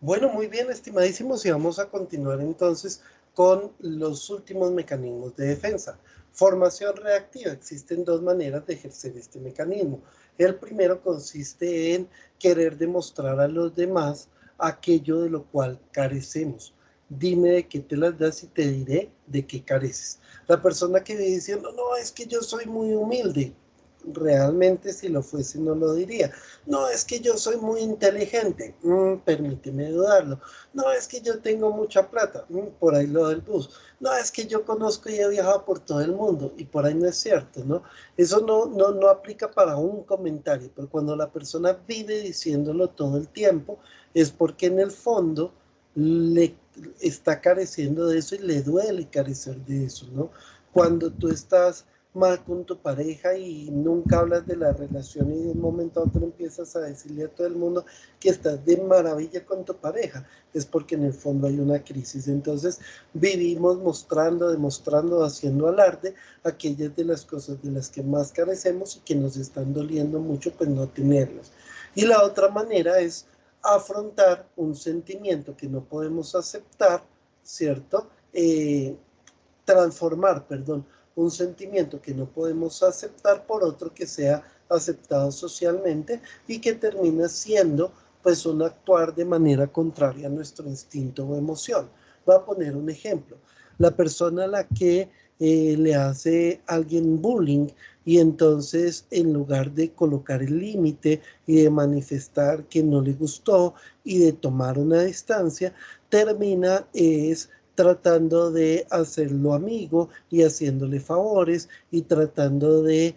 Bueno, muy bien, estimadísimos, y vamos a continuar entonces con los últimos mecanismos de defensa. Formación reactiva. Existen dos maneras de ejercer este mecanismo. El primero consiste en querer demostrar a los demás aquello de lo cual carecemos. Dime de qué te las das y te diré de qué careces. La persona que viene diciendo, no, es que yo soy muy humilde. Realmente si lo fuese no lo diría. No, es que yo soy muy inteligente. Permíteme dudarlo. No, es que yo tengo mucha plata. Por ahí lo del bus. No, es que yo conozco y he viajado por todo el mundo. Y por ahí no es cierto, ¿no? Eso no aplica para un comentario, pero cuando la persona vive diciéndolo todo el tiempo, es porque en el fondo le está careciendo de eso y le duele carecer de eso, ¿no? Cuando tú estás mal con tu pareja y nunca hablas de la relación y de un momento a otro empiezas a decirle a todo el mundo que estás de maravilla con tu pareja, es porque en el fondo hay una crisis. Entonces vivimos mostrando, demostrando, haciendo alarde aquellas de las cosas de las que más carecemos y que nos están doliendo mucho pues no tenerlas. Y la otra manera es afrontar un sentimiento que no podemos aceptar, ¿cierto? Transformar, perdón, un sentimiento que no podemos aceptar por otro que sea aceptado socialmente y que termina siendo pues un actuar de manera contraria a nuestro instinto o emoción. Voy a poner un ejemplo. La persona a la que le hace alguien bullying y entonces en lugar de colocar el límite y de manifestar que no le gustó y de tomar una distancia, termina es tratando de hacerlo amigo y haciéndole favores y tratando de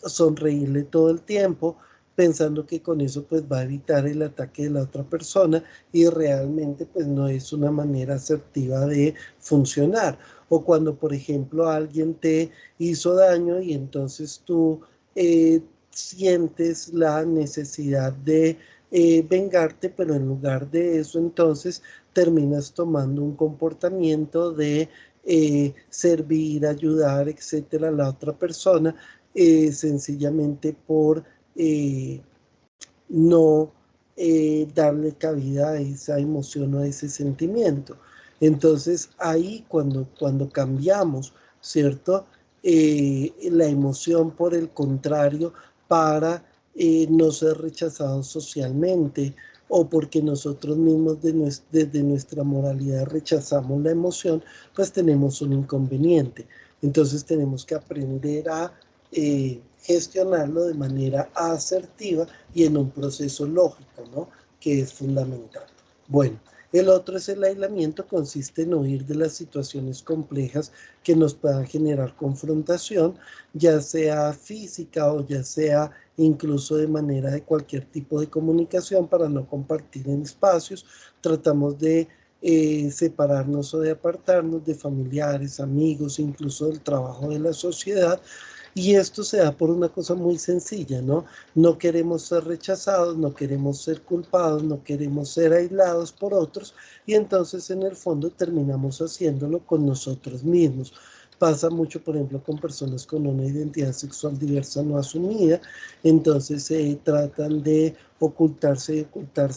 sonreírle todo el tiempo, pensando que con eso pues va a evitar el ataque de la otra persona y realmente pues no es una manera asertiva de funcionar. O cuando por ejemplo alguien te hizo daño y entonces tú sientes la necesidad de vengarte, pero en lugar de eso entonces terminas tomando un comportamiento de servir, ayudar, etcétera, a la otra persona, sencillamente por eh, no darle cabida a esa emoción o a ese sentimiento. Entonces ahí cuando cambiamos, ¿cierto? La emoción por el contrario para no ser rechazados socialmente o porque nosotros mismos desde nuestra moralidad rechazamos la emoción, pues tenemos un inconveniente. Entonces tenemos que aprender a gestionarlo de manera asertiva y en un proceso lógico, ¿no? Que es fundamental. Bueno, el otro es el aislamiento, consiste en huir de las situaciones complejas que nos puedan generar confrontación, ya sea física o ya sea incluso de manera de cualquier tipo de comunicación para no compartir en espacios. Tratamos de separarnos o de apartarnos de familiares, amigos, incluso del trabajo de la sociedad, y esto se da por una cosa muy sencilla, ¿no? No queremos ser rechazados, no queremos ser culpados, no queremos ser aislados por otros y entonces en el fondo terminamos haciéndolo con nosotros mismos. Pasa mucho, por ejemplo, con personas con una identidad sexual diversa no asumida, entonces se tratan de ocultarse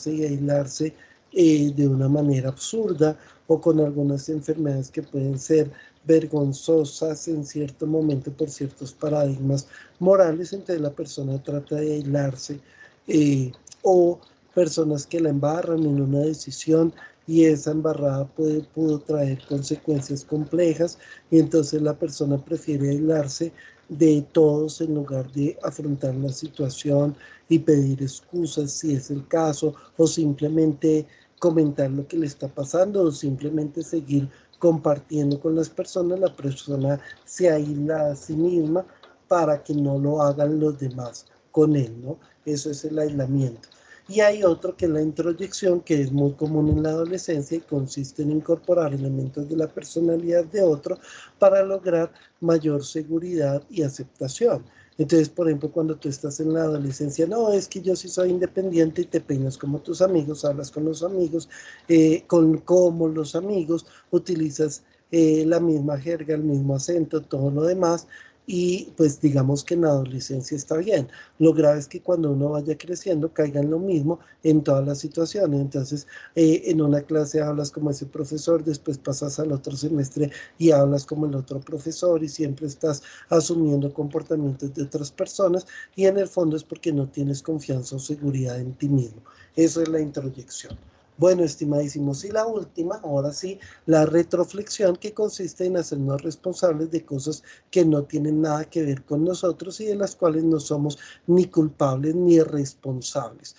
y aislarse de una manera absurda o con algunas enfermedades que pueden ser vergonzosas en cierto momento por ciertos paradigmas morales, entonces la persona trata de aislarse eh, o personas que la embarran en una decisión y esa embarrada pudo traer consecuencias complejas y entonces la persona prefiere aislarse de todos en lugar de afrontar la situación y pedir excusas si es el caso o simplemente comentar lo que le está pasando o simplemente seguir compartiendo con las personas, la persona se aísla a sí misma para que no lo hagan los demás con él, ¿no? Eso es el aislamiento. Y hay otro que es la introyección, que es muy común en la adolescencia y consiste en incorporar elementos de la personalidad de otro para lograr mayor seguridad y aceptación. Entonces, por ejemplo, cuando tú estás en la adolescencia, no, es que yo sí soy independiente y te peinas como tus amigos, hablas con los amigos, con como los amigos, utilizas la misma jerga, el mismo acento, todo lo demás, y pues digamos que en la adolescencia está bien. Lo grave es que cuando uno vaya creciendo caiga en lo mismo en todas las situaciones. Entonces, en una clase hablas como ese profesor, después pasas al otro semestre y hablas como el otro profesor y siempre estás asumiendo comportamientos de otras personas y en el fondo es porque no tienes confianza o seguridad en ti mismo. Eso es la introyección. Bueno, estimadísimos, y la última, ahora sí, la retroflexión, que consiste en hacernos responsables de cosas que no tienen nada que ver con nosotros y de las cuales no somos ni culpables ni responsables.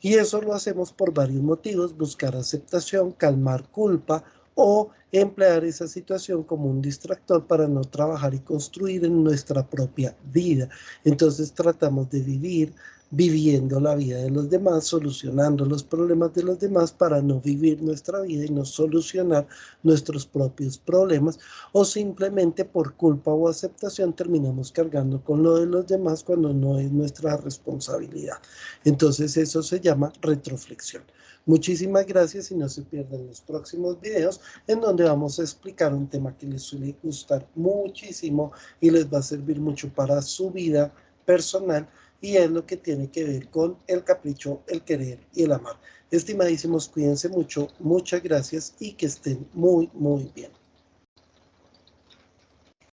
Y eso lo hacemos por varios motivos: buscar aceptación, calmar culpa o emplear esa situación como un distractor para no trabajar y construir en nuestra propia vida. Entonces tratamos de vivir viviendo la vida de los demás, solucionando los problemas de los demás para no vivir nuestra vida y no solucionar nuestros propios problemas, o simplemente por culpa o aceptación terminamos cargando con lo de los demás cuando no es nuestra responsabilidad. Entonces eso se llama retroflexión. Muchísimas gracias y no se pierdan los próximos videos en donde vamos a explicar un tema que les suele gustar muchísimo y les va a servir mucho para su vida personal, y es lo que tiene que ver con el capricho, el querer y el amar. Estimadísimos, cuídense mucho, muchas gracias y que estén muy, muy bien.